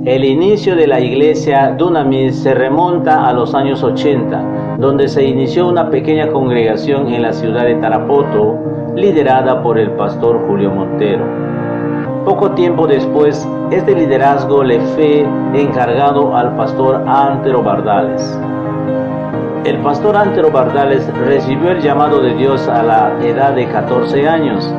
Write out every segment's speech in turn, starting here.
El inicio de la iglesia Dunamis se remonta a los años 80, donde se inició una pequeña congregación en la ciudad de Tarapoto, liderada por el pastor Julio Montero. Poco tiempo después, este liderazgo le fue encargado al pastor Antero Bardales. El pastor Antero Bardales recibió el llamado de Dios a la edad de 14 años.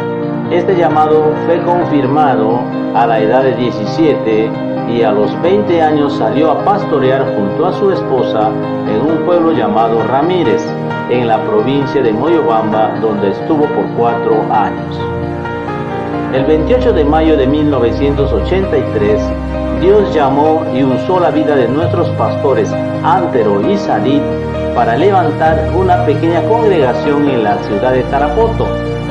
Este llamado fue confirmado a la edad de 17 y a los 20 años salió a pastorear junto a su esposa en un pueblo llamado Ramírez, en la provincia de Moyobamba, donde estuvo por 4 años. El 28 de mayo de 1983, Dios llamó y usó la vida de nuestros pastores Antero y Sadit para levantar una pequeña congregación en la ciudad de Tarapoto,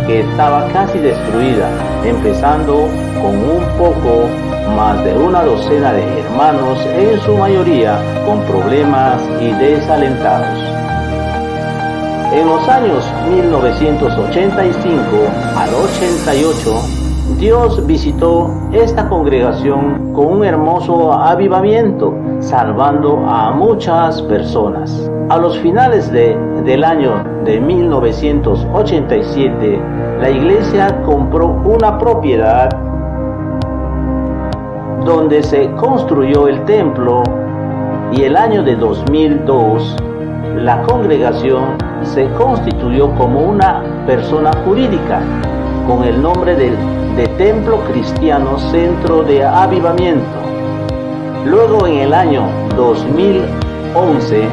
que estaba casi destruida, empezando con un poco más de una docena de hermanos, en su mayoría con problemas y desalentados. En los años 1985 al 88, Dios visitó esta congregación con un hermoso avivamiento, salvando a muchas personas. A los finales del año de 1987, la iglesia compró una propiedad donde se construyó el templo, y el año de 2002 la congregación se constituyó como una persona jurídica con el nombre de Templo Cristiano Centro de Avivamiento. Luego, en el año 2011,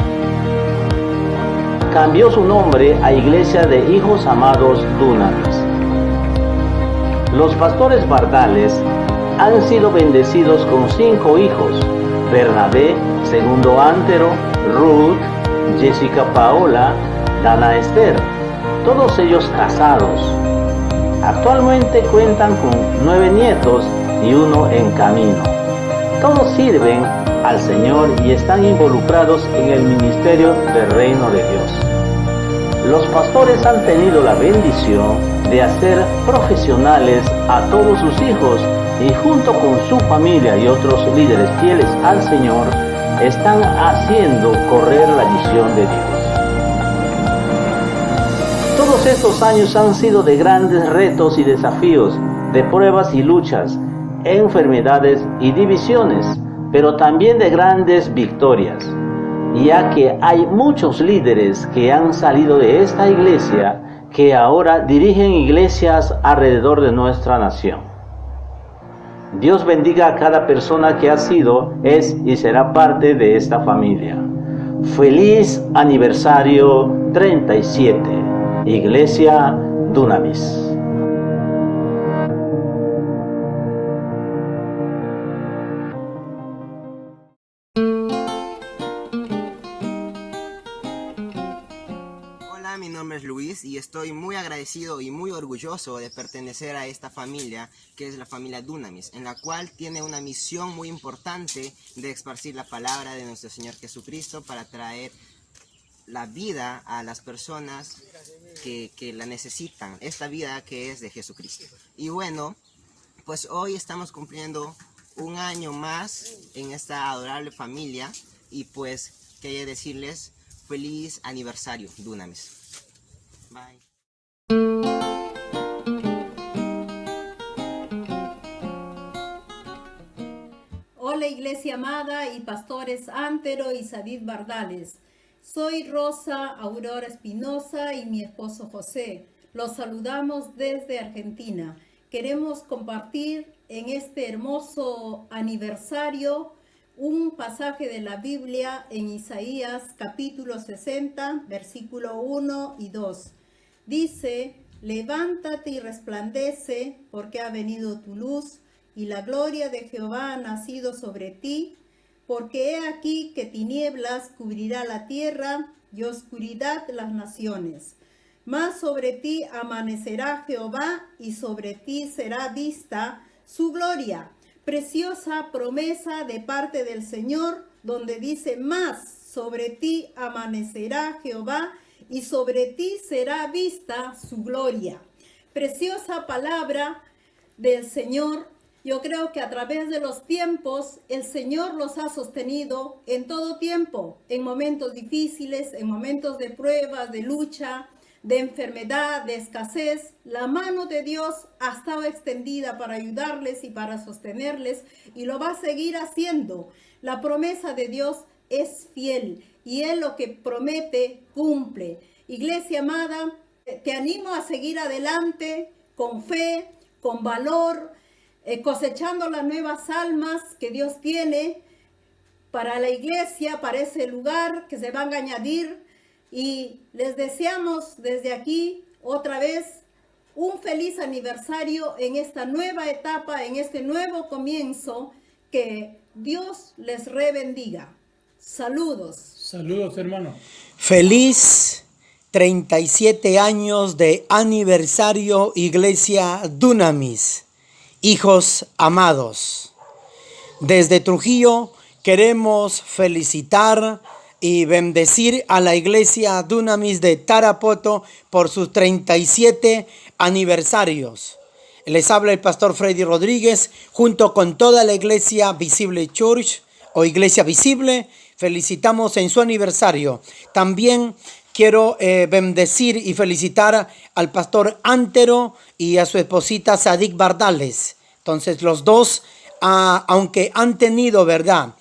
cambió su nombre a Iglesia de Hijos Amados Dunamis. Los pastores Bardales han sido bendecidos con 5 hijos: Bernabé, segundo Antero, Ruth, Jessica Paola, Dana Esther, todos ellos casados. Actualmente cuentan con 9 nietos y 1 en camino. Todos sirven al Señor y están involucrados en el ministerio del reino de Dios. Los pastores han tenido la bendición de hacer profesionales a todos sus hijos, y junto con su familia y otros líderes fieles al Señor, están haciendo correr la visión de Dios. Todos estos años han sido de grandes retos y desafíos, de pruebas y luchas, enfermedades y divisiones, pero también de grandes victorias, ya que hay muchos líderes que han salido de esta iglesia que ahora dirigen iglesias alrededor de nuestra nación. Dios bendiga a cada persona que ha sido, es y será parte de esta familia. Feliz aniversario 37, Iglesia Dunamis. Hola, mi nombre es Luis y estoy muy agradecido y muy orgulloso de pertenecer a esta familia, que es la familia Dunamis, en la cual tiene una misión muy importante de esparcir la palabra de nuestro Señor Jesucristo para traer la vida a las personas que la necesitan, esta vida que es de Jesucristo. Y bueno, pues hoy estamos cumpliendo un año más en esta adorable familia, y pues quería decirles feliz aniversario, Dunamis. Bye. Hola, iglesia amada y pastores Antero y Sadit Bardales. Soy Rosa Aurora Espinosa y mi esposo José. Los saludamos desde Argentina. Queremos compartir en este hermoso aniversario un pasaje de la Biblia en Isaías capítulo 60, versículo 1 y 2. Dice: levántate y resplandece, porque ha venido tu luz, y la gloria de Jehová ha nacido sobre ti. Porque he aquí que tinieblas cubrirá la tierra, y oscuridad las naciones. Mas sobre ti amanecerá Jehová, y sobre ti será vista su gloria. Preciosa promesa de parte del Señor, donde dice: más sobre ti amanecerá Jehová y sobre ti será vista su gloria. Preciosa palabra del Señor. Yo creo que a través de los tiempos el Señor los ha sostenido en todo tiempo, en momentos difíciles, en momentos de pruebas, de lucha, de enfermedad, de escasez. La mano de Dios ha estado extendida para ayudarles y para sostenerles, y lo va a seguir haciendo. La promesa de Dios es fiel y Él lo que promete cumple. Iglesia amada, te animo a seguir adelante con fe, con valor, cosechando las nuevas almas que Dios tiene para la iglesia, para ese lugar que se van a añadir. Y les deseamos desde aquí otra vez un feliz aniversario en esta nueva etapa, en este nuevo comienzo. Que Dios les rebendiga. Saludos. Saludos, hermano. Feliz 37 años de aniversario, Iglesia Dunamis. Hijos amados, desde Trujillo queremos felicitar y bendecir a la Iglesia Dunamis de Tarapoto por sus 37 aniversarios. Les habla el pastor Freddy Rodríguez junto con toda la Iglesia Visible Church o Iglesia Visible. Felicitamos en su aniversario. También quiero bendecir y felicitar al pastor Antero y a su esposita Sadik Bardales. Entonces los dos, aunque han tenido, ¿verdad?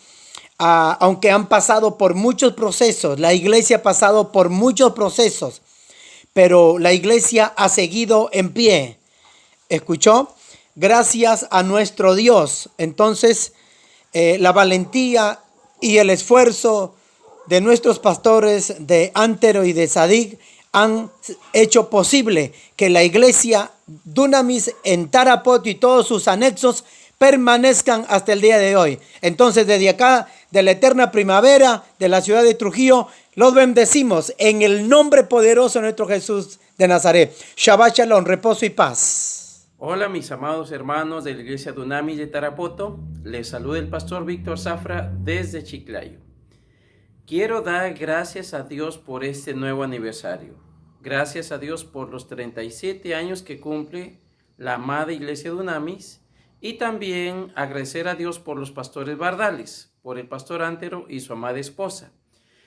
Aunque han pasado por muchos procesos, la iglesia ha pasado por muchos procesos, pero la iglesia ha seguido en pie. ¿Escuchó? Gracias a nuestro Dios. Entonces, la valentía y el esfuerzo de nuestros pastores de Antero y de Sadik han hecho posible que la iglesia Dunamis en Tarapoto y todos sus anexos permanezcan hasta el día de hoy. Entonces, desde acá, de la eterna primavera de la ciudad de Trujillo, los bendecimos en el nombre poderoso de nuestro Jesús de Nazaret. Shabbat Shalom, reposo y paz. Hola mis amados hermanos de la iglesia Dunamis de Tarapoto, les saluda el pastor Víctor Zafra desde Chiclayo. Quiero dar gracias a Dios por este nuevo aniversario. Gracias a Dios por los 37 años que cumple la amada iglesia Dunamis, y también agradecer a Dios por los pastores Bardales, por el pastor Antero y su amada esposa.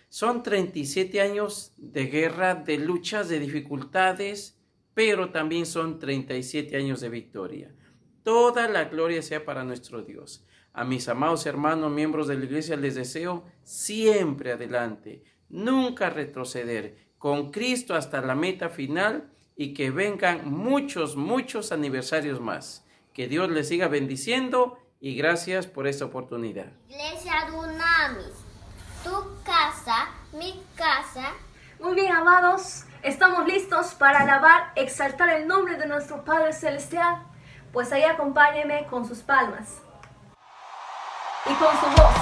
Son 37 años de guerra, de luchas, de dificultades, pero también son 37 años de victoria. Toda la gloria sea para nuestro Dios. A mis amados hermanos, miembros de la iglesia, les deseo siempre adelante, nunca retroceder, con Cristo hasta la meta final, y que vengan muchos aniversarios más. Que Dios les siga bendiciendo y gracias por esta oportunidad. Iglesia Dunamis, tu casa, mi casa. Muy bien, amados, estamos listos para alabar, exaltar el nombre de nuestro Padre Celestial. Pues ahí acompáñenme con sus palmas y con su voz.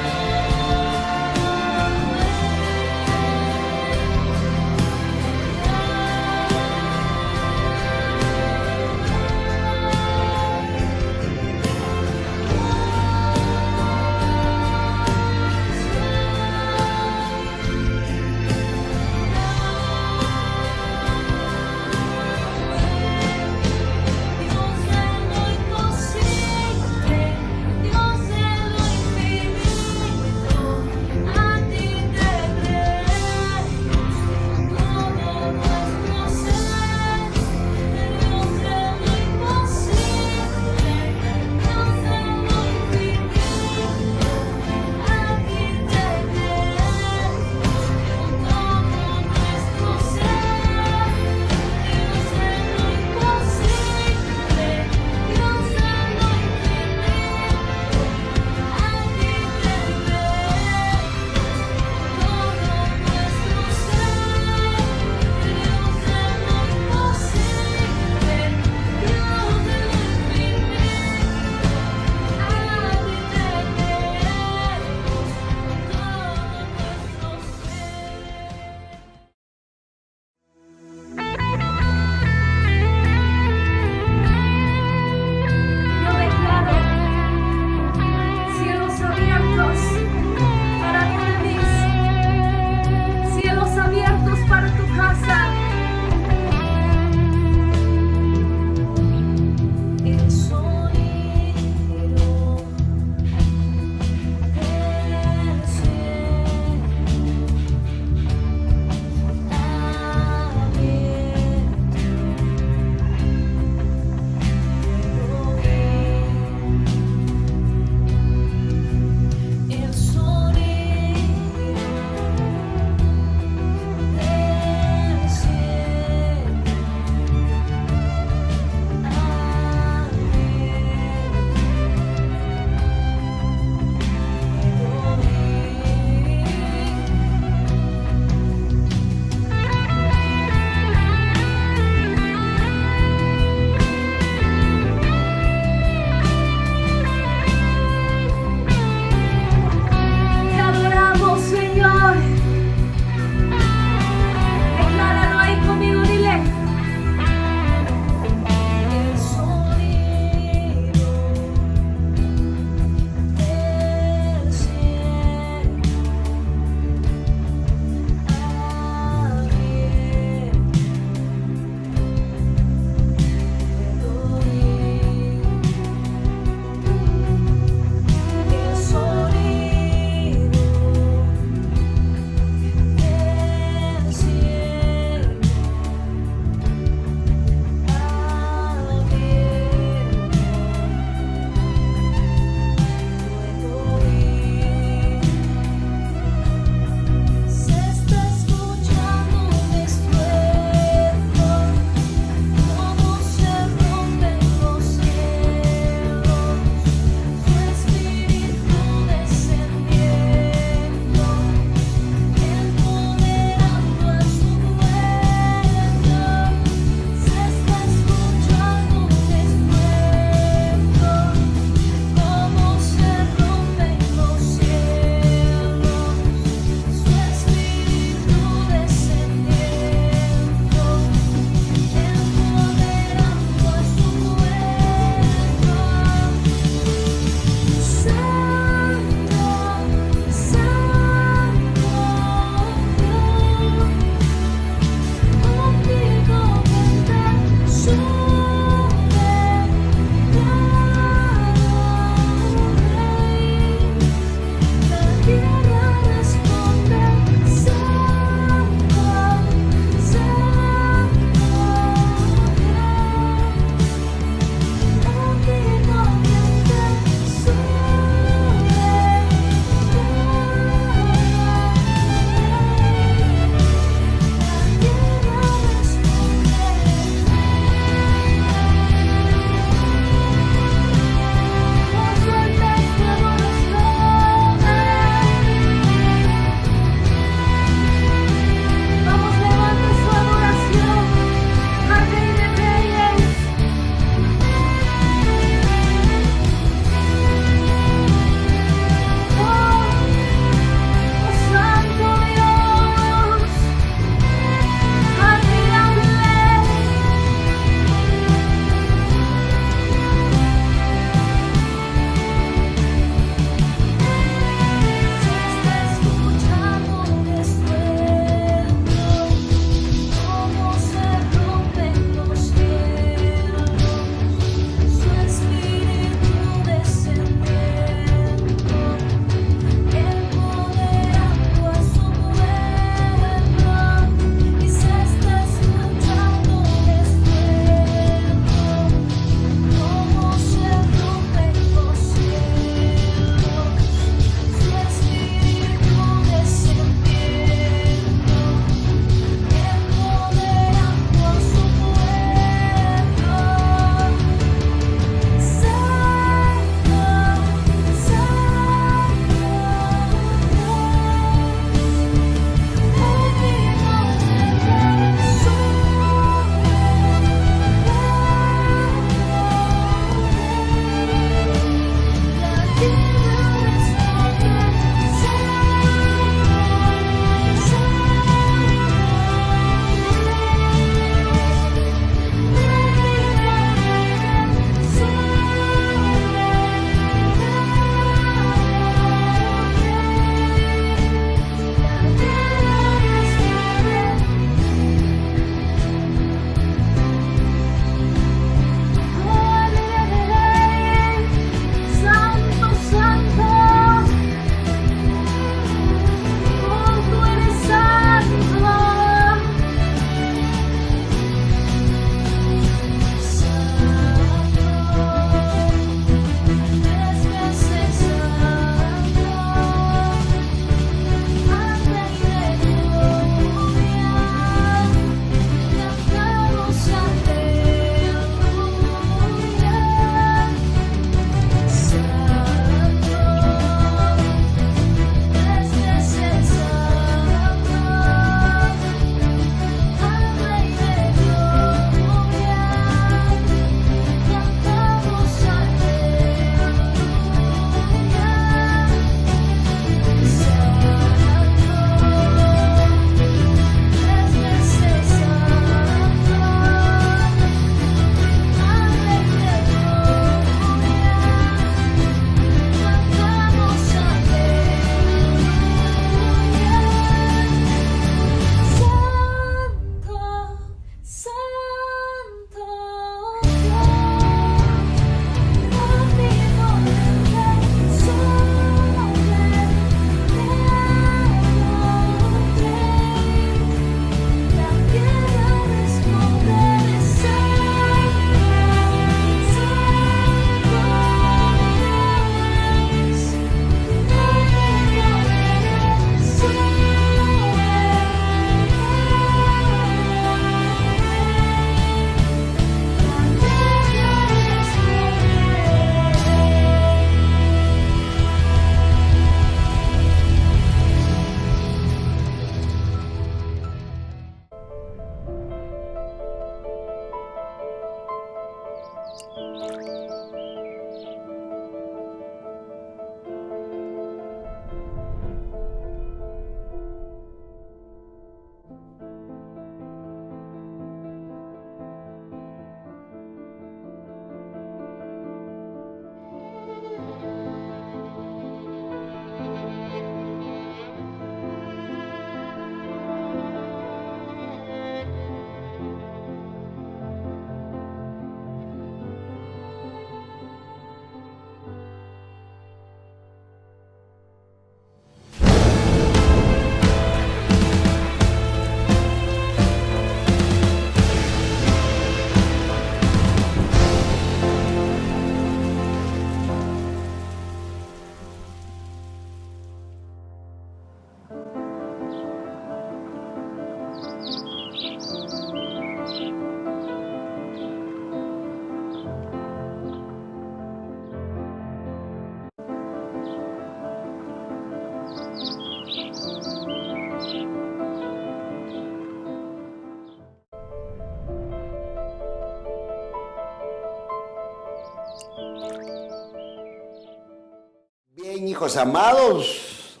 Bien, hijos amados,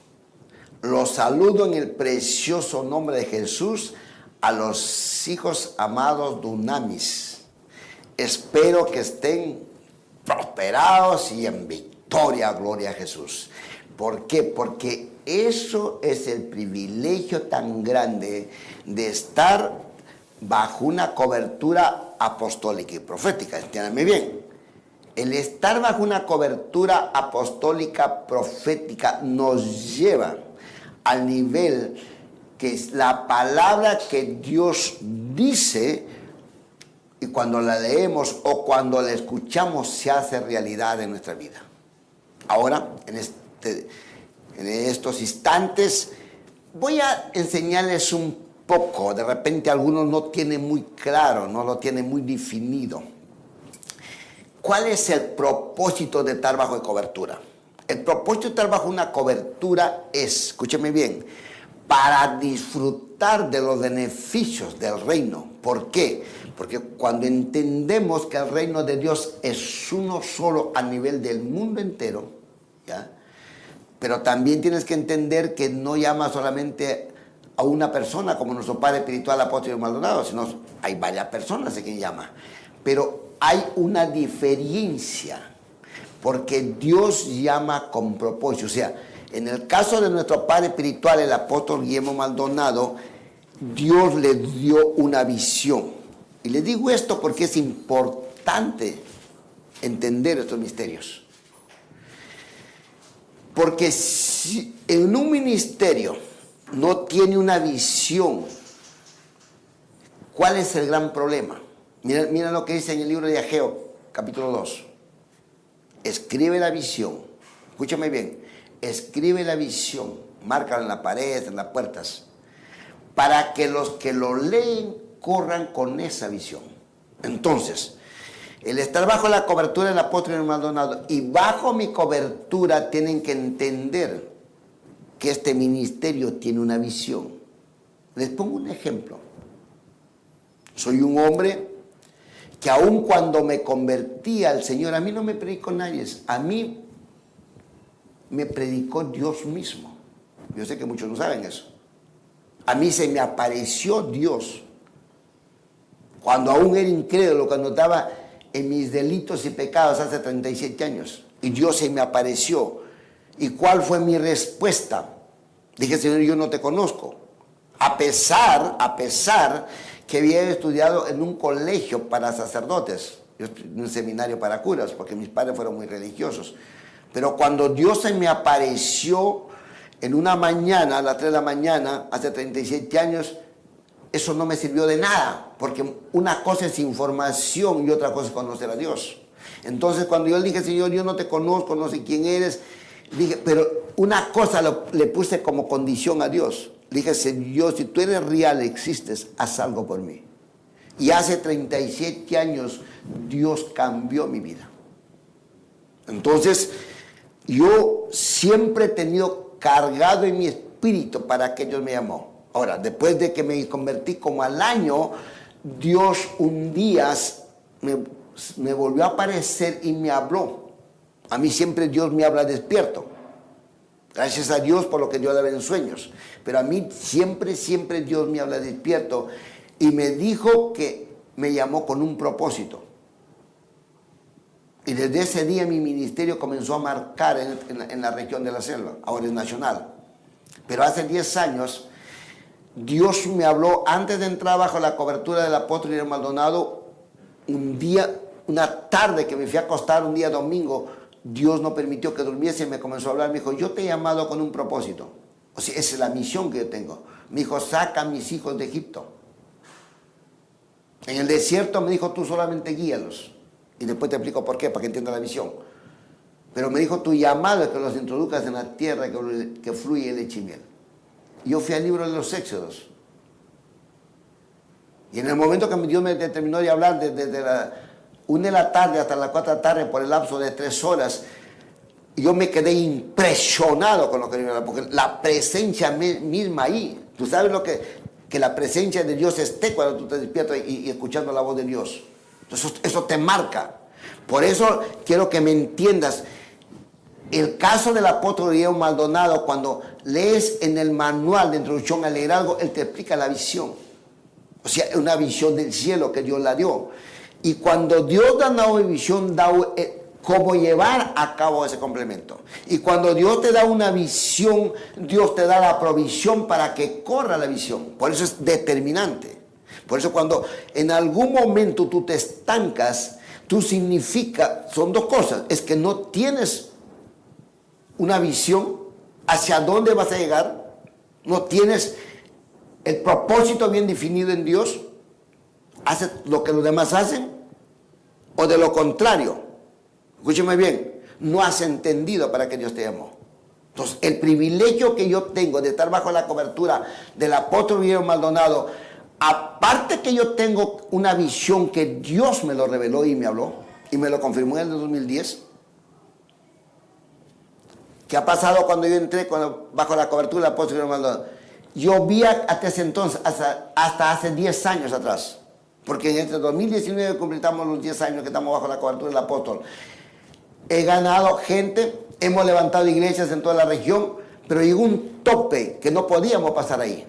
los saludo en el precioso nombre de Jesús a los hijos amados de Dunamis. Espero que estén prosperados y en victoria, gloria a Jesús. ¿Por qué? Porque eso es el privilegio tan grande de estar bajo una cobertura apostólica y profética. Entiéndanme bien. El estar bajo una cobertura apostólica profética nos lleva al nivel que es la palabra que Dios dice, y cuando la leemos o cuando la escuchamos se hace realidad en nuestra vida. Ahora, en estos instantes, voy a enseñarles un poco. De repente algunos no tienen muy claro, no lo tienen muy definido. ¿Cuál es el propósito de estar bajo cobertura? El propósito de estar bajo una cobertura es, escúcheme bien, para disfrutar de los beneficios del reino. ¿Por qué? Porque cuando entendemos que el reino de Dios es uno solo a nivel del mundo entero, ¿ya? Pero también tienes que entender que no llama solamente a una persona como nuestro Padre Espiritual, Apóstol Maldonado, sino hay varias personas a quien llama. Pero hay una diferencia, porque Dios llama con propósito. O sea, en el caso de nuestro Padre Espiritual, el Apóstol Guillermo Maldonado, Dios le dio una visión. Y le digo esto porque es importante entender estos misterios. Porque si en un ministerio no tiene una visión, ¿cuál es el gran problema? Mira lo que dice en el libro de Ageo, capítulo 2. Escribe la visión. Escúchame bien. Escribe la visión. Márcala en la pared, en las puertas. Para que los que lo leen corran con esa visión. Entonces, el estar bajo la cobertura del apóstol Maldonado y bajo mi cobertura tienen que entender que este ministerio tiene una visión. Les pongo un ejemplo. Soy un hombre que aun cuando me convertí al Señor, a mí no me predicó nadie, a mí me predicó Dios mismo. Yo sé que muchos no saben eso. A mí se me apareció Dios. Cuando aún era incrédulo, cuando estaba en mis delitos y pecados hace 37 años. Y Dios se me apareció. ¿Y cuál fue mi respuesta? Dije, Señor, yo no te conozco. A pesar que había estudiado en un colegio para sacerdotes, en un seminario para curas, porque mis padres fueron muy religiosos. Pero cuando Dios se me apareció en una mañana, a las 3 de la mañana, hace 37 años, eso no me sirvió de nada, porque una cosa es información y otra cosa es conocer a Dios. Entonces, cuando yo le dije, Señor, yo no te conozco, no sé quién eres, dije, pero una cosa le puse como condición a Dios. Le dije, Señor, si tú eres real, existes, haz algo por mí. Y hace 37 años Dios cambió mi vida. Entonces, yo siempre he tenido cargado en mi espíritu para que Dios me llamó. Ahora, después de que me convertí como al año, Dios un día me volvió a aparecer y me habló. A mí siempre Dios me habla despierto. Gracias a Dios por lo que Dios da en sueños. Pero a mí siempre Dios me habla despierto. Y me dijo que me llamó con un propósito. Y desde ese día mi ministerio comenzó a marcar en la región de la selva. Ahora es nacional. Pero hace 10 años, Dios me habló antes de entrar bajo la cobertura del apóstol Guillermo Maldonado. Un día, una tarde que me fui a acostar, un día domingo, Dios no permitió que durmiese y me comenzó a hablar. Me dijo, yo te he llamado con un propósito. O sea, esa es la misión que yo tengo. Me dijo, saca a mis hijos de Egipto. En el desierto me dijo, tú solamente guíalos. Y después te explico por qué, para que entiendas la visión. Pero me dijo, tu llamado es que los introduzcas en la tierra que fluye leche y miel. Yo fui al libro de los Éxodos. Y en el momento que Dios me terminó de hablar, desde la 1 de la tarde hasta las 4 de la tarde, por el lapso de 3 horas, yo me quedé impresionado con lo que yo, porque la presencia misma ahí, tú sabes lo que la presencia de Dios esté cuando tú te despiertas y escuchando la voz de Dios. Entonces, eso te marca. Por eso quiero que me entiendas. El caso del apóstol Guillermo Maldonado, cuando lees en el manual de introducción al liderazgo, él te explica la visión. O sea, una visión del cielo que Dios la dio. Y cuando Dios da una visión, da cómo llevar a cabo ese complemento. Y cuando Dios te da una visión, Dios te da la provisión para que corra la visión. Por eso es determinante. Por eso cuando en algún momento tú te estancas, son dos cosas. Es que no tienes una visión hacia dónde vas a llegar, no tienes el propósito bien definido en Dios, haces lo que los demás hacen, o de lo contrario, escúcheme bien, no has entendido para qué Dios te llamó. Entonces, el privilegio que yo tengo de estar bajo la cobertura del apóstol Guillermo Maldonado, aparte que yo tengo una visión que Dios me lo reveló y me habló, y me lo confirmó en el 2010, ¿qué ha pasado cuando yo entré bajo la cobertura del apóstol Guillermo Maldonado? Yo vi hasta ese entonces, hasta hace 10 años atrás, porque en este 2019 completamos los 10 años que estamos bajo la cobertura del apóstol. He ganado gente, hemos levantado iglesias en toda la región, pero llegó un tope que no podíamos pasar ahí.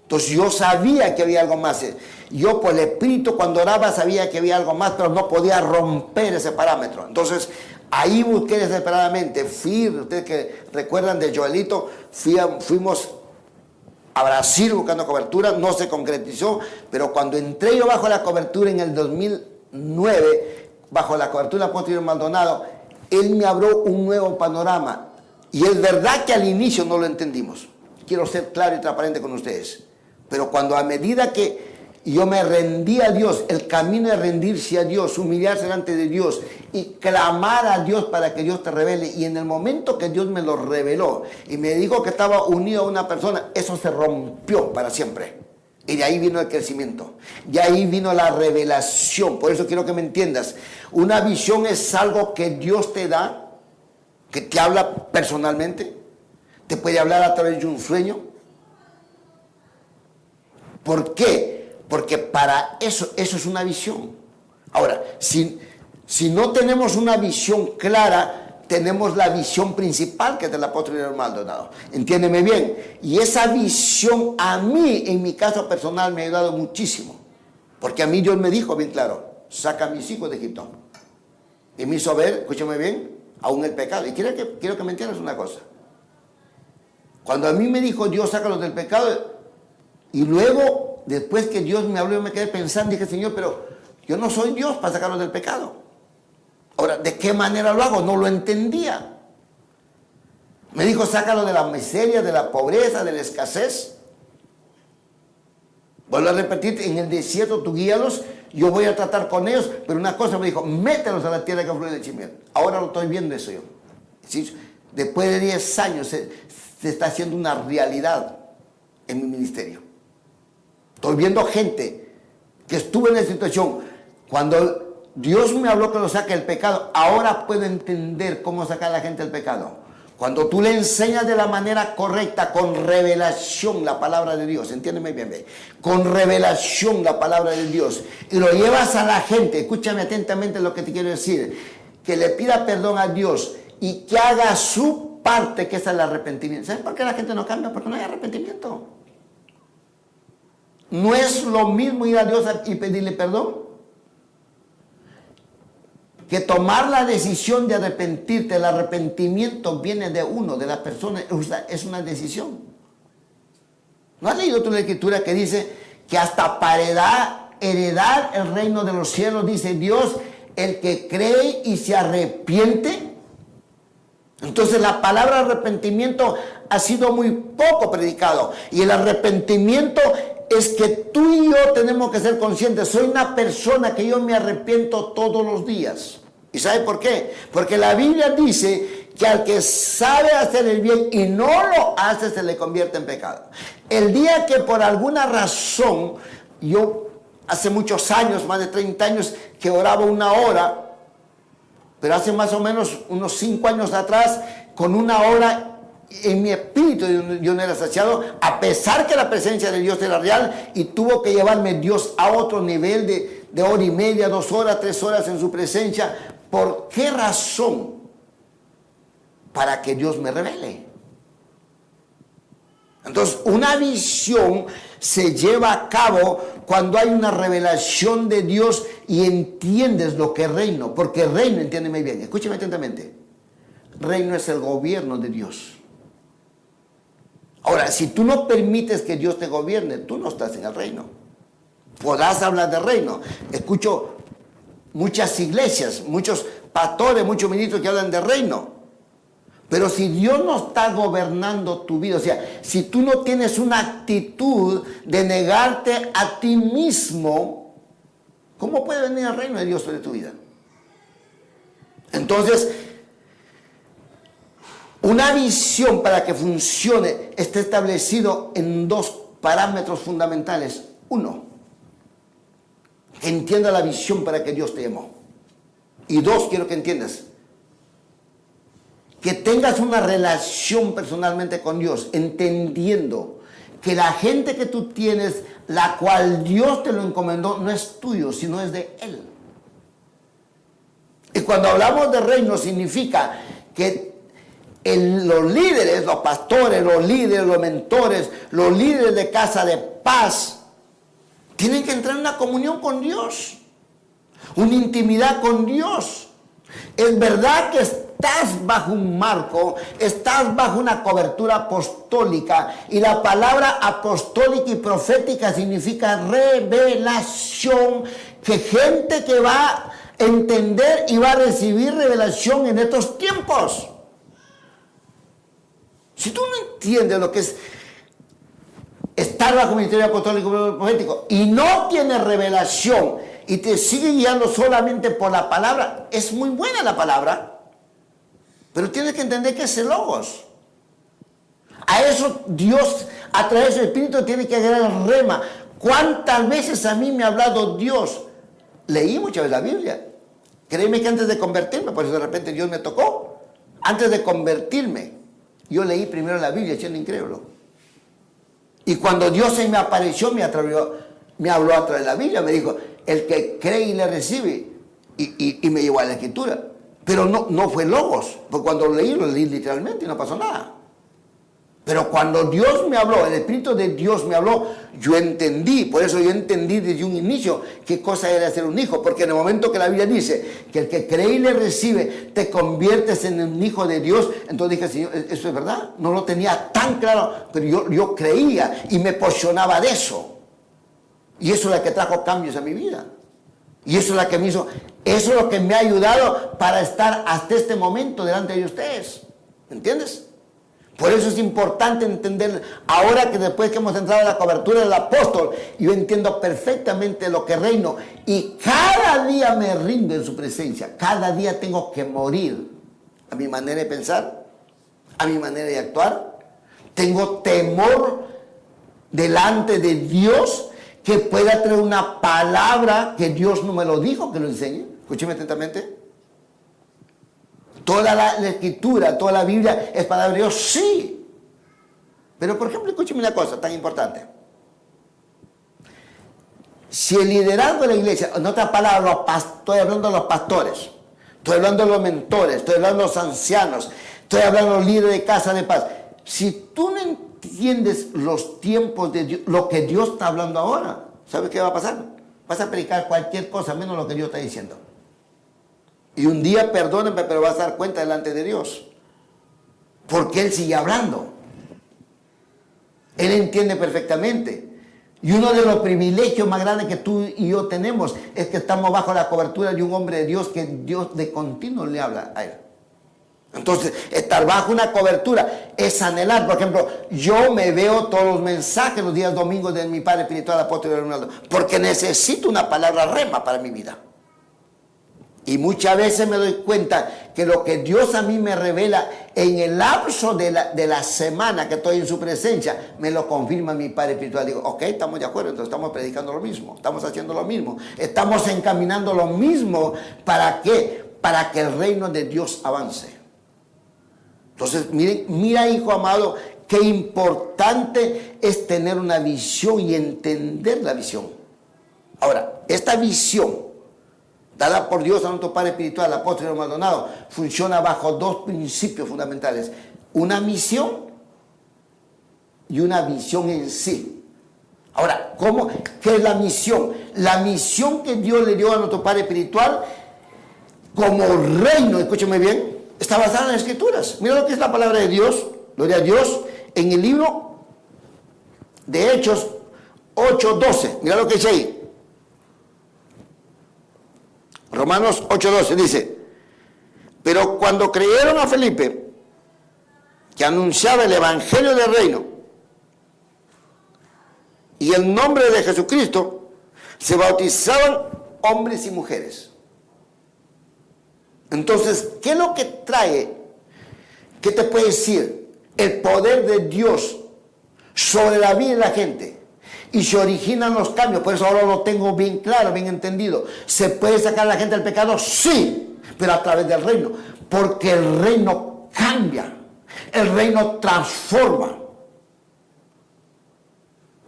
Entonces yo sabía que había algo más. Yo por el Espíritu cuando oraba sabía que había algo más, pero no podía romper ese parámetro. Entonces ahí busqué desesperadamente. Ustedes que recuerdan de Joelito, fuimos a Brasil buscando cobertura, no se concretizó, pero cuando entré yo bajo la cobertura en el 2009, bajo la cobertura del apóstol Maldonado, él me abrió un nuevo panorama. Y es verdad que al inicio no lo entendimos. Quiero ser claro y transparente con ustedes. Pero cuando a medida que yo me rendí a Dios, el camino de rendirse a Dios, humillarse delante de Dios y clamar a Dios para que Dios te revele. Y en el momento que Dios me lo reveló y me dijo que estaba unido a una persona, eso se rompió para siempre. Y de ahí vino el crecimiento. De ahí vino la revelación. Por eso quiero que me entiendas. Una visión es algo que Dios te da, que te habla personalmente. Te puede hablar a través de un sueño. ¿Por qué? Porque para eso es una visión. Ahora, si no tenemos una visión clara, tenemos la visión principal que es del apóstol Guillermo Maldonado. Entiéndeme bien. Y esa visión a mí, en mi caso personal, me ha ayudado muchísimo. Porque a mí Dios me dijo bien claro, saca a mis hijos de Egipto. Y me hizo ver, escúchame bien, aún el pecado. Y quiero que me entiendas una cosa. Cuando a mí me dijo Dios, sácalos del pecado, y luego, después que Dios me habló, yo me quedé pensando, dije, Señor, pero yo no soy Dios para sacarlos del pecado. Ahora, ¿de qué manera lo hago? No lo entendía. Me dijo, sácalos de la miseria, de la pobreza, de la escasez. Vuelvo a repetir, en el desierto tú guíalos, yo voy a tratar con ellos, pero una cosa me dijo, mételos a la tierra que fluye leche y miel. Ahora lo estoy viendo eso yo. ¿Sí? Después de 10 años se está haciendo una realidad en mi ministerio. Estoy viendo gente que estuvo en esa situación. Cuando Dios me habló que lo saque del pecado, ahora puedo entender cómo sacar a la gente del pecado. Cuando tú le enseñas de la manera correcta, con revelación la palabra de Dios, entiéndeme bien, con revelación la palabra de Dios, y lo llevas a la gente, escúchame atentamente lo que te quiero decir, que le pida perdón a Dios y que haga su parte, que es el arrepentimiento. ¿Sabes por qué la gente no cambia? Porque no hay arrepentimiento. ¿No es lo mismo ir a Dios y pedirle perdón? Que tomar la decisión de arrepentirte. El arrepentimiento viene de uno, de la persona, es una decisión. ¿No has leído tú la escritura que dice que hasta para heredar el reino de los cielos, dice Dios, el que cree y se arrepiente? Entonces la palabra arrepentimiento ha sido muy poco predicado. Y el arrepentimiento es que tú y yo tenemos que ser conscientes. Soy una persona que yo me arrepiento todos los días. ¿Y sabe por qué? Porque la Biblia dice que al que sabe hacer el bien y no lo hace, se le convierte en pecado. El día que por alguna razón, yo hace muchos años, más de 30 años, que oraba una hora, pero hace más o menos unos 5 años atrás, con una hora en mi espíritu yo no era saciado, a pesar que la presencia de Dios era real, y tuvo que llevarme Dios a otro nivel de hora y media, 2 horas, 3 horas en su presencia. ¿Por qué razón? para que Dios me revele. Entonces, una visión se lleva a cabo cuando hay una revelación de Dios y entiendes lo que es reino. Porque reino, entiéndeme bien, escúcheme atentamente. Reino es el gobierno de Dios. Ahora, si tú no permites que Dios te gobierne, tú no estás en el reino. Podrás hablar de reino. Escucho muchas iglesias, muchos pastores, muchos ministros que hablan de reino. Pero si Dios no está gobernando tu vida, o sea, si tú no tienes una actitud de negarte a ti mismo, ¿cómo puede venir el reino de Dios sobre tu vida? Entonces, una visión para que funcione está establecido en dos parámetros fundamentales. Uno, que entienda la visión para que Dios te llamó. Y dos, quiero que entiendas, que tengas una relación personalmente con Dios, entendiendo que la gente que tú tienes, la cual Dios te lo encomendó, no es tuyo, sino es de Él. Y cuando hablamos de reino, significa que los líderes, los pastores, los líderes, los mentores, los líderes de casa de paz, tienen que entrar en una comunión con Dios, una intimidad con Dios. Es verdad que estás bajo un marco, estás bajo una cobertura apostólica, y la palabra apostólica y profética significa revelación, que gente que va a entender y va a recibir revelación en estos tiempos. Si tú no entiendes lo que es estar bajo el ministerio apostólico y profético y no tienes revelación y te sigue guiando solamente por la palabra, es muy buena la palabra, pero tienes que entender que es el logos. A eso Dios, a través del Espíritu, tiene que agregar el rema. ¿Cuántas veces a mí me ha hablado Dios? Leí muchas veces la Biblia. Créeme que antes de convertirme, por eso de repente Dios me tocó, antes de convertirme, yo leí primero la Biblia, siendo incrédulo. Y cuando Dios se me apareció, me habló a través de la Biblia, me dijo, el que cree y le recibe, y me llevó a la Escritura. Pero no fue logos, porque cuando lo leí literalmente y no pasó nada. Pero cuando Dios me habló, el Espíritu de Dios me habló, yo entendí. Por eso yo entendí desde un inicio qué cosa era ser un hijo. Porque en el momento que la Biblia dice que el que cree y le recibe, te conviertes en un hijo de Dios. Entonces dije, Señor, eso es verdad. No lo tenía tan claro, pero yo creía y me posicionaba de eso. Y eso es lo que trajo cambios a mi vida. Y eso es lo que me hizo, eso es lo que me ha ayudado para estar hasta este momento delante de ustedes. ¿Entiendes? Por eso es importante entender, ahora que después que hemos entrado en la cobertura del apóstol, yo entiendo perfectamente lo que es reino. Y cada día me rindo en su presencia. Cada día tengo que morir a mi manera de pensar, a mi manera de actuar. Tengo temor delante de Dios, que pueda traer una palabra que Dios no me lo dijo, que lo enseñe. Escúcheme atentamente. Toda la Escritura, toda la Biblia es palabra de Dios, sí. Pero, por ejemplo, escúcheme una cosa tan importante. Si el liderazgo de la iglesia, en otras palabras, estoy hablando de los pastores, estoy hablando de los mentores, estoy hablando de los ancianos, estoy hablando de los líderes de casa de paz. Si tú no entiendes los tiempos de Dios, lo que Dios está hablando ahora, ¿sabes qué va a pasar? Vas a predicar cualquier cosa menos lo que Dios está diciendo. Y un día, perdónenme, pero vas a dar cuenta delante de Dios. Porque Él sigue hablando. Él entiende perfectamente. Y uno de los privilegios más grandes que tú y yo tenemos es que estamos bajo la cobertura de un hombre de Dios, que Dios de continuo le habla a Él. Entonces, estar bajo una cobertura es anhelar. Por ejemplo, yo me veo todos los mensajes los días domingos de mi padre espiritual, apóstol Leonardo, porque necesito una palabra rema para mi vida. Y muchas veces me doy cuenta que lo que Dios a mí me revela en el lapso de la semana que estoy en su presencia, me lo confirma mi Padre espiritual. Digo, ok, estamos de acuerdo, entonces estamos predicando lo mismo, estamos haciendo lo mismo, estamos encaminando lo mismo. ¿Para qué? Para que el reino de Dios avance. Entonces, mira, hijo amado, qué importante es tener una visión y entender la visión. Ahora, esta visión dada por Dios a nuestro Padre Espiritual, el apóstol Maldonado, funciona bajo dos principios fundamentales. Una misión y una visión en sí. Ahora, ¿qué es la misión? La misión que Dios le dio a nuestro Padre Espiritual como reino, escúcheme bien, está basada en las Escrituras. Mira lo que es la palabra de Dios, gloria a Dios, en el libro de Hechos 8:12. Mira lo que dice ahí. Romanos 8:12 dice: pero cuando creyeron a Felipe, que anunciaba el evangelio del reino y el nombre de Jesucristo, se bautizaban hombres y mujeres. Entonces, ¿qué es lo que trae? ¿Qué te puede decir? El poder de Dios sobre la vida de la gente. Y se originan los cambios. Por eso ahora lo tengo bien claro, bien entendido. ¿Se puede sacar a la gente del pecado? Sí, pero a través del reino. Porque el reino cambia. El reino transforma.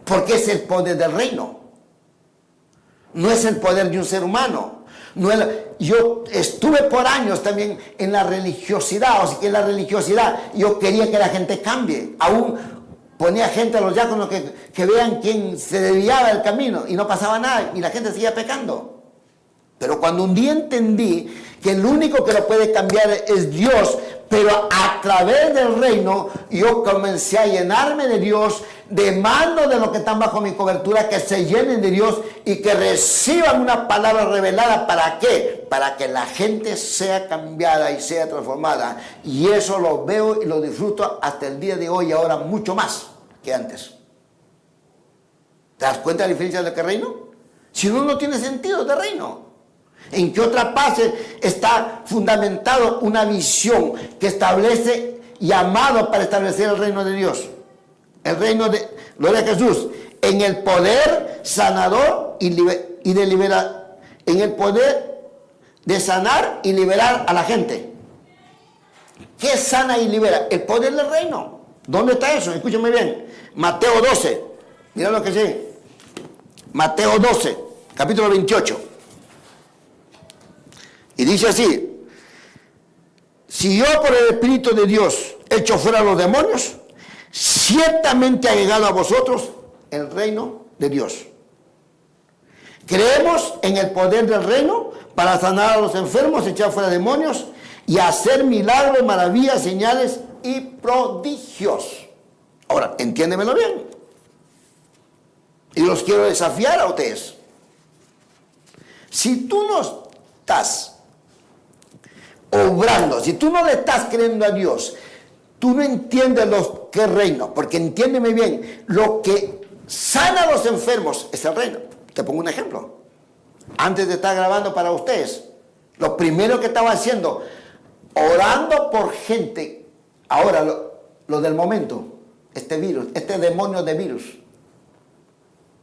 Porque es el poder del reino. No es el poder de un ser humano. Yo estuve por años también en la religiosidad. O sea, que en la religiosidad yo quería que la gente cambie. Aún ponía gente a los diáconos que vean quién se desviaba del camino y no pasaba nada y la gente seguía pecando. Pero cuando un día entendí que el único que lo puede cambiar es Dios, pero a través del reino, yo comencé a llenarme de Dios, demando de los que están bajo mi cobertura que se llenen de Dios y que reciban una palabra revelada. ¿Para qué? Para que la gente sea cambiada y sea transformada. Y eso lo veo y lo disfruto hasta el día de hoy, ahora mucho más que antes. ¿Te das cuenta de la diferencia de qué reino? Si no tiene sentido de reino. ¿En qué otra parte está fundamentado una visión que establece llamado para establecer el reino de Dios? El reino de gloria a Jesús, en el poder sanador y de liberar, en el poder de sanar y liberar a la gente. ¿Qué sana y libera? El poder del reino. ¿Dónde está eso? Escúchame bien. Mateo 12. Mira lo que dice. Mateo 12, capítulo 28. Y dice así: si yo por el Espíritu de Dios echo fuera a los demonios, ciertamente ha llegado a vosotros el reino de Dios. Creemos en el poder del reino para sanar a los enfermos, echar fuera demonios y hacer milagros, maravillas, señales y prodigios. Ahora, entiéndemelo bien. Y los quiero desafiar a ustedes. Si tú no estás obrando, si tú no le estás creyendo a Dios, tú no entiendes lo que es reino, porque entiéndeme bien, lo que sana a los enfermos es el reino. Te pongo un ejemplo. Antes de estar grabando para ustedes, lo primero que estaba haciendo, orando por gente, ahora lo del momento, este virus, este demonio de virus,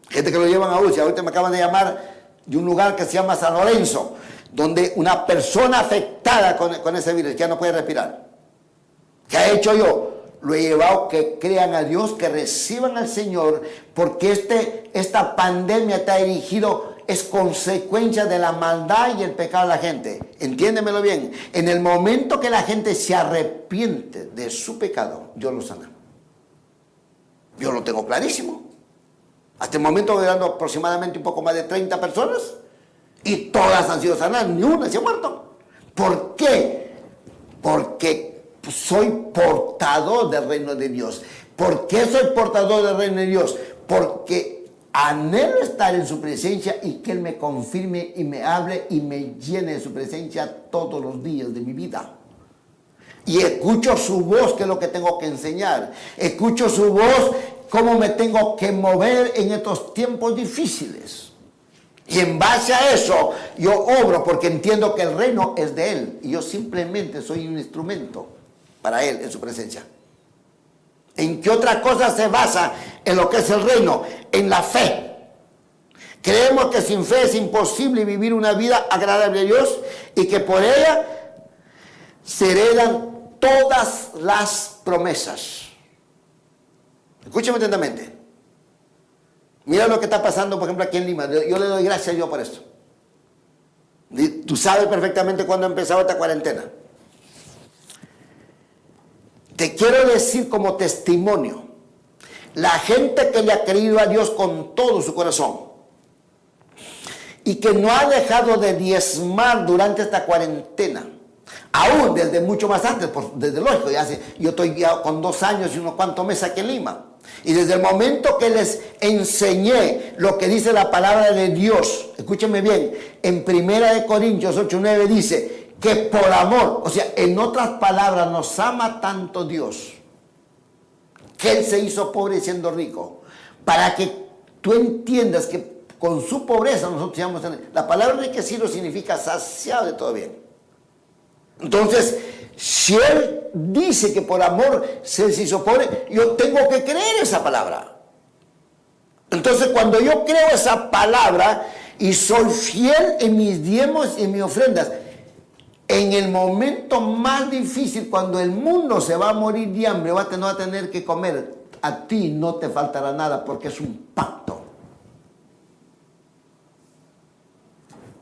gente que lo llevan a UCI. Ahorita me acaban de llamar de un lugar que se llama San Lorenzo, donde una persona afectada con ese virus ya no puede respirar. ¿Qué he hecho yo? Lo he llevado que crean a Dios, que reciban al Señor, porque esta pandemia está dirigido, es consecuencia de la maldad y el pecado de la gente. Entiéndemelo bien. En el momento que la gente se arrepiente de su pecado, Dios lo sana. Yo lo tengo clarísimo. Hasta el momento voy dando aproximadamente un poco más de 30 personas y todas han sido sanadas, ni una se ha muerto. ¿Por qué? Porque soy portador del reino de Dios. ¿Por qué soy portador del reino de Dios? Porque anhelo estar en su presencia y que Él me confirme y me hable y me llene de su presencia todos los días de mi vida. Y escucho su voz, que es lo que tengo que enseñar. Escucho su voz, cómo me tengo que mover en estos tiempos difíciles. Y en base a eso, yo obro, porque entiendo que el reino es de Él. Y yo simplemente soy un instrumento para Él en su presencia. ¿En qué otra cosa se basa en lo que es el reino? En la fe. Creemos que sin fe es imposible vivir una vida agradable a Dios y que por ella se heredan todas las promesas. Escúchame atentamente. Mira lo que está pasando, por ejemplo, aquí en Lima. Yo le doy gracias a Dios por esto. Tú sabes perfectamente cuándo ha empezado esta cuarentena. Te quiero decir como testimonio, la gente que le ha creído a Dios con todo su corazón y que no ha dejado de diezmar durante esta cuarentena, aún desde mucho más antes, desde lógico, yo estoy ya con 2 años y unos cuantos meses aquí en Lima, y desde el momento que les enseñé lo que dice la palabra de Dios, escúchenme bien, en 1 Corintios 8:9 dice que por amor, o sea, en otras palabras, nos ama tanto Dios, que Él se hizo pobre siendo rico, para que tú entiendas que con su pobreza nosotros íbamos a tener. La palabra enriquecido significa saciado de todo bien. Entonces, si Él dice que por amor se hizo pobre, yo tengo que creer esa palabra. Entonces, cuando yo creo esa palabra y soy fiel en mis diezmos y en mis ofrendas, en el momento más difícil, cuando el mundo se va a morir de hambre, no va a tener que comer, a ti no te faltará nada, porque es un pacto.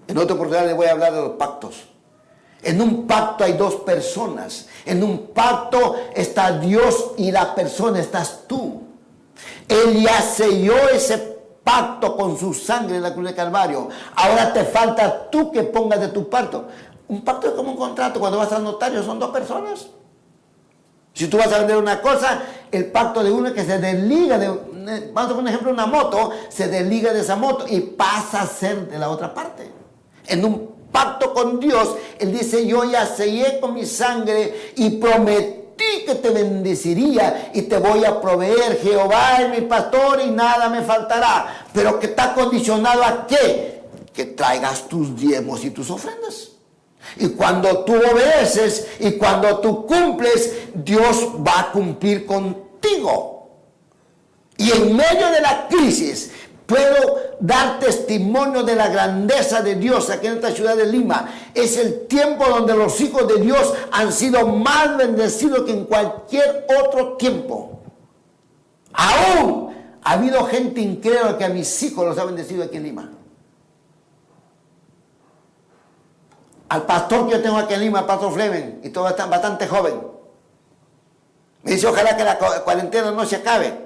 En otra oportunidad les voy a hablar de los pactos. En un pacto hay 2 personas. En un pacto está Dios y la persona estás tú. Él ya selló ese pacto con su sangre en la cruz de Calvario. Ahora te falta tú que pongas de tu pacto. Un pacto es como un contrato. Cuando vas al notario son 2 personas. Si tú vas a vender una cosa, el pacto de uno es que se desliga de, vamos a poner un ejemplo, una moto, se desliga de esa moto y pasa a ser de la otra parte. En un pacto con Dios, Él dice, yo ya sellé con mi sangre y prometí que te bendeciría y te voy a proveer. Jehová es mi pastor y nada me faltará. Pero que está condicionado a ¿qué? Que traigas tus diezmos y tus ofrendas. Y cuando tú obedeces y cuando tú cumples, Dios va a cumplir contigo. Y en medio de la crisis, puedo dar testimonio de la grandeza de Dios aquí en esta ciudad de Lima. Es el tiempo donde los hijos de Dios han sido más bendecidos que en cualquier otro tiempo. Aún ha habido gente incrédula que a mis hijos los ha bendecido aquí en Lima. Al pastor que yo tengo aquí en Lima, el pastor Flemen, y todo está bastante joven, me dice, ojalá que la cuarentena no se acabe.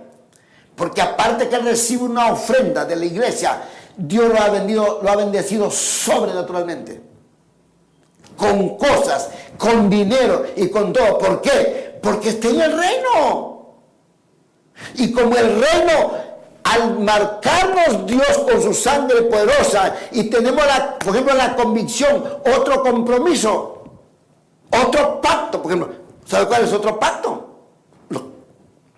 Porque aparte que él recibe una ofrenda de la iglesia, Dios lo ha bendecido sobrenaturalmente. Con cosas, con dinero y con todo. ¿Por qué? Porque está en el reino. Y como el reino, al marcarnos Dios con su sangre poderosa, y tenemos, por ejemplo, la convicción, otro compromiso, otro pacto. Por ejemplo, ¿sabe cuál es otro pacto?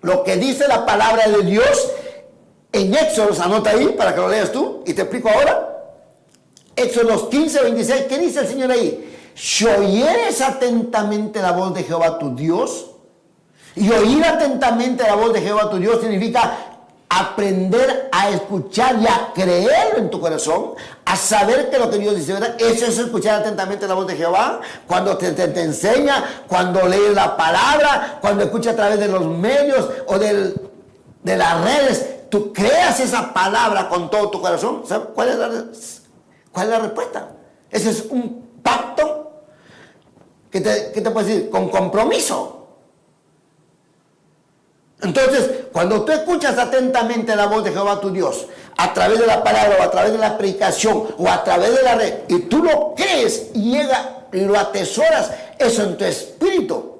Lo que dice la palabra de Dios en Éxodo, anota ahí para que lo leas tú y te explico ahora. Éxodo 15, 26, ¿qué dice el Señor ahí? Si oyeres atentamente la voz de Jehová tu Dios, y oír atentamente la voz de Jehová tu Dios significa aprender a escuchar y a creerlo en tu corazón, a saber que lo que Dios dice, ¿verdad? Eso es escuchar atentamente la voz de Jehová, cuando te enseña, cuando lees la palabra, cuando escuchas a través de los medios o de las redes, tú creas esa palabra con todo tu corazón. ¿Sabes cuál es la respuesta? Ese es un pacto que te puedo decir, con compromiso. Entonces, cuando tú escuchas atentamente la voz de Jehová tu Dios, a través de la palabra, o a través de la predicación, o a través de la red, y tú lo crees y llega y lo atesoras, eso en tu espíritu,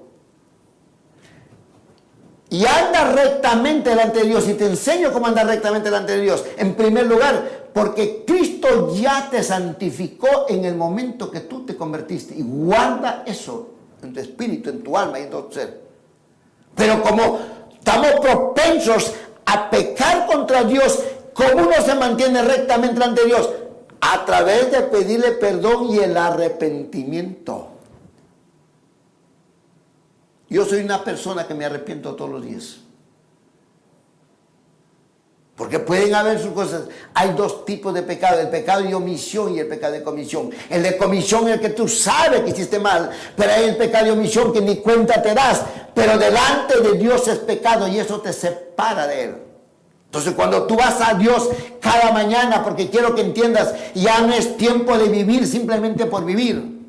y andas rectamente delante de Dios, y te enseño cómo andar rectamente delante de Dios. En primer lugar, porque Cristo ya te santificó en el momento que tú te convertiste, y guarda eso en tu espíritu, en tu alma y en tu ser. Pero como estamos propensos a pecar contra Dios, ¿cómo uno se mantiene rectamente ante Dios? A través de pedirle perdón y el arrepentimiento. Yo soy una persona que me arrepiento todos los días. Porque pueden haber sus cosas. Hay 2 tipos de pecado: el pecado de omisión y el pecado de comisión. El de comisión es el que tú sabes que hiciste mal, pero hay el pecado de omisión que ni cuenta te das, pero delante de Dios es pecado y eso te separa de Él. Entonces cuando tú vas a Dios cada mañana, porque quiero que entiendas, ya no es tiempo de vivir simplemente por vivir.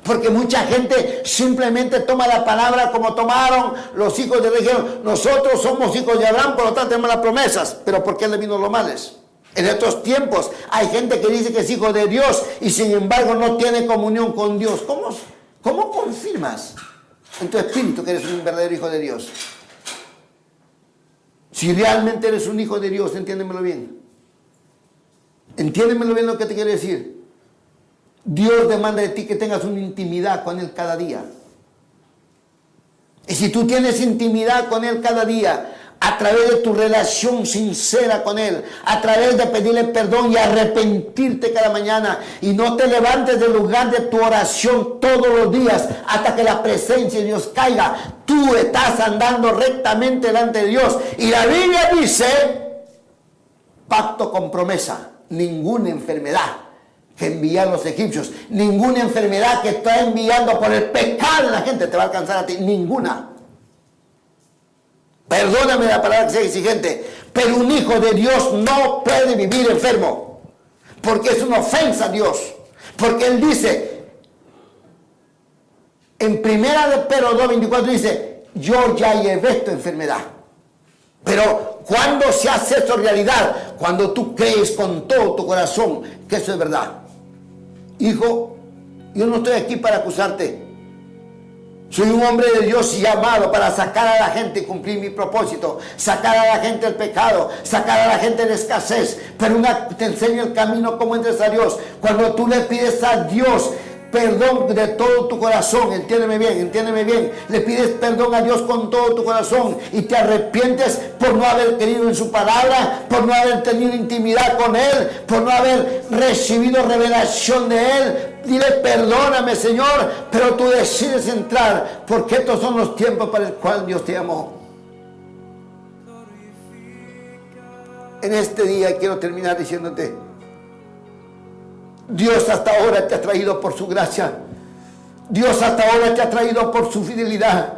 Porque mucha gente simplemente toma la palabra como tomaron los hijos de Dios. Nosotros somos hijos de Abraham, por lo tanto tenemos las promesas. Pero ¿por qué le vino los males? En estos tiempos hay gente que dice que es hijo de Dios y sin embargo no tiene comunión con Dios. ¿Cómo confirmas en tu espíritu que eres un verdadero hijo de Dios? Si realmente eres un hijo de Dios, entiéndemelo bien. Entiéndemelo bien lo que te quiero decir. Dios demanda de ti que tengas una intimidad con Él cada día. Y si tú tienes intimidad con Él cada día, a través de tu relación sincera con Él, a través de pedirle perdón y arrepentirte cada mañana, y no te levantes del lugar de tu oración todos los días hasta que la presencia de Dios caiga, tú estás andando rectamente delante de Dios. Y la Biblia dice, pacto con promesa, ninguna enfermedad que envían los egipcios, ninguna enfermedad que está enviando por el pecado de la gente te va a alcanzar a ti, ninguna. Perdóname la palabra que sea exigente, pero un hijo de Dios no puede vivir enfermo, porque es una ofensa a Dios. Porque Él dice, en primera de Pedro 2:24 dice, yo ya llevé tu enfermedad. Pero cuando se hace esto realidad, cuando tú crees con todo tu corazón que eso es verdad. Hijo, yo no estoy aquí para acusarte. Soy un hombre de Dios llamado para sacar a la gente y cumplir mi propósito, sacar a la gente del pecado, sacar a la gente de la escasez, pero te enseño el camino como entres a Dios. Cuando tú le pides a Dios perdón de todo tu corazón, entiéndeme bien, le pides perdón a Dios con todo tu corazón y te arrepientes por no haber creído en su palabra, por no haber tenido intimidad con Él, por no haber recibido revelación de Él. Dile, perdóname, Señor, pero tú decides entrar, porque estos son los tiempos para el cual Dios te llamó. En este día quiero terminar diciéndote, Dios hasta ahora te ha traído por su gracia. Dios hasta ahora te ha traído por su fidelidad.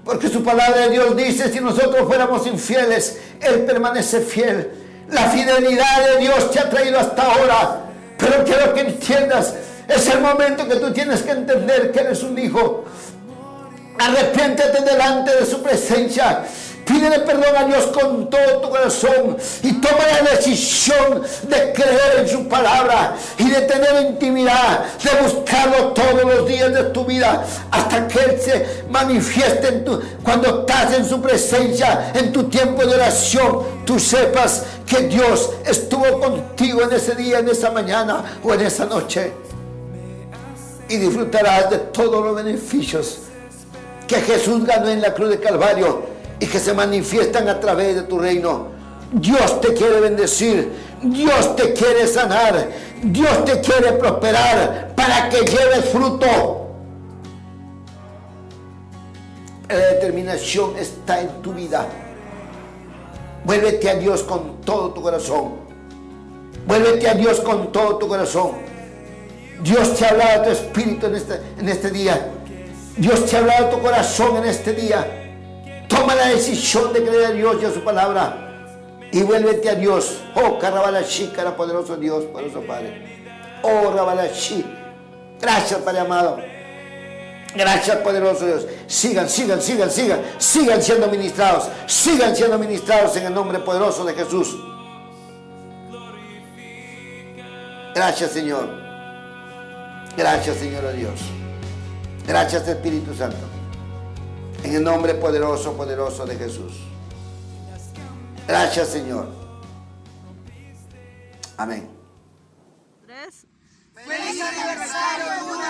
Porque su palabra de Dios dice, si nosotros fuéramos infieles, Él permanece fiel. La fidelidad de Dios te ha traído hasta ahora. Pero quiero que entiendas, es el momento que tú tienes que entender que eres un hijo. Arrepiéntete delante de su presencia. Pídele perdón a Dios con todo tu corazón y toma la decisión de creer en su palabra y de tener intimidad, de buscarlo todos los días de tu vida hasta que Él se manifieste cuando estás en su presencia, en tu tiempo de oración. Tú sepas que Dios estuvo contigo en ese día, en esa mañana o en esa noche, y disfrutarás de todos los beneficios que Jesús ganó en la cruz de Calvario y que se manifiestan a través de tu reino. Dios te quiere bendecir, Dios te quiere sanar, Dios te quiere prosperar para que lleves fruto. La determinación está en tu vida. Vuélvete a Dios con todo tu corazón. Vuélvete a Dios con todo tu corazón. Dios te ha hablado a tu espíritu en este día. Dios te ha hablado a tu corazón en este día. Toma la decisión de creer a Dios y a su palabra y vuélvete a Dios. Oh, Carabalashi, cara poderoso Dios, poderoso Padre. Oh, Rabalashi. Gracias, Padre amado. Gracias, poderoso Dios. Sigan siendo ministrados. Sigan siendo ministrados en el nombre poderoso de Jesús. Gracias, Señor. Gracias, Señor, a Dios. Gracias, Espíritu Santo. En el nombre poderoso de Jesús. Gracias, Señor. Amén. ¡Feliz aniversario!